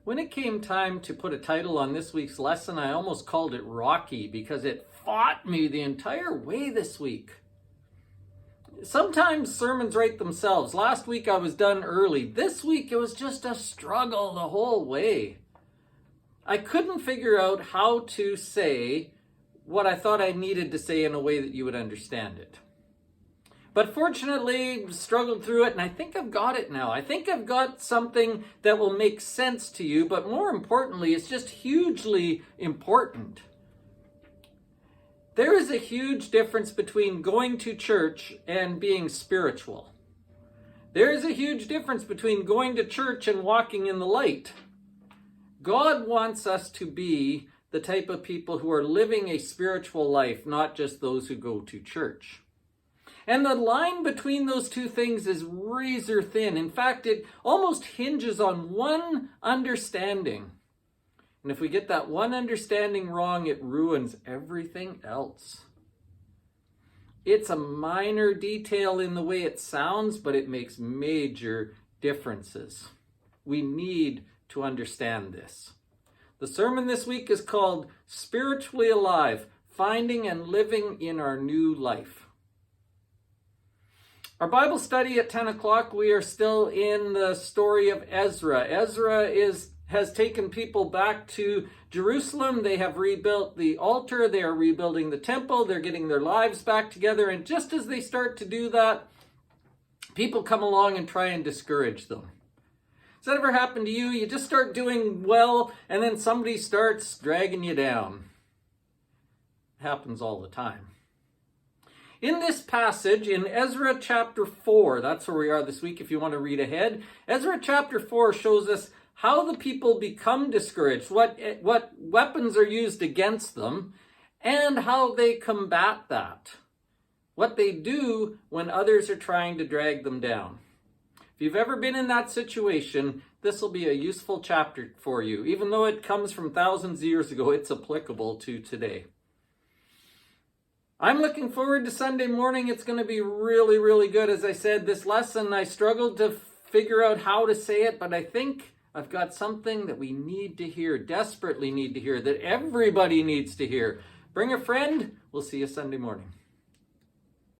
When it came time to put a title on this week's lesson, I almost called it Rocky because it fought me the entire way this week. Sometimes sermons write themselves. Last week I was done early. This week it was just a struggle the whole way. I couldn't figure out how to say what I thought I needed to say in a way that you would understand it. But fortunately, struggled through it, and I think I've got it now. I think I've got something that will make sense to you, but more importantly, it's just hugely important. There is a huge difference between going to church and being spiritual. There is a huge difference between going to church and walking in the light. God wants us to be the type of people who are living a spiritual life, not just those who go to church. And the line between those two things is razor thin. In fact, it almost hinges on one understanding. And if we get that one understanding wrong, it ruins everything else. It's a minor detail in the way it sounds, but it makes major differences. We need to understand this. The sermon this week is called Spiritually Alive, Finding and Living in Our New Life. Our Bible study at 10 o'clock, we are still in the story of Ezra. Ezra has taken people back to Jerusalem. They have rebuilt the altar. They are rebuilding the temple. They're getting their lives back together. And just as they start to do that, people come along and try and discourage them. Has that ever happened to you? You just start doing well, and then somebody starts dragging you down. It happens all the time. In this passage, in Ezra chapter 4, that's where we are this week if you want to read ahead, Ezra chapter 4 shows us how the people become discouraged, what weapons are used against them, and how they combat that. What they do when others are trying to drag them down. If you've ever been in that situation, this will be a useful chapter for you. Even though it comes from thousands of years ago, it's applicable to today. I'm looking forward to Sunday morning. It's going to be really, really good. As I said, this lesson, I struggled to figure out how to say it, but I think I've got something that we need to hear, desperately need to hear, that everybody needs to hear. Bring a friend. We'll see you Sunday morning.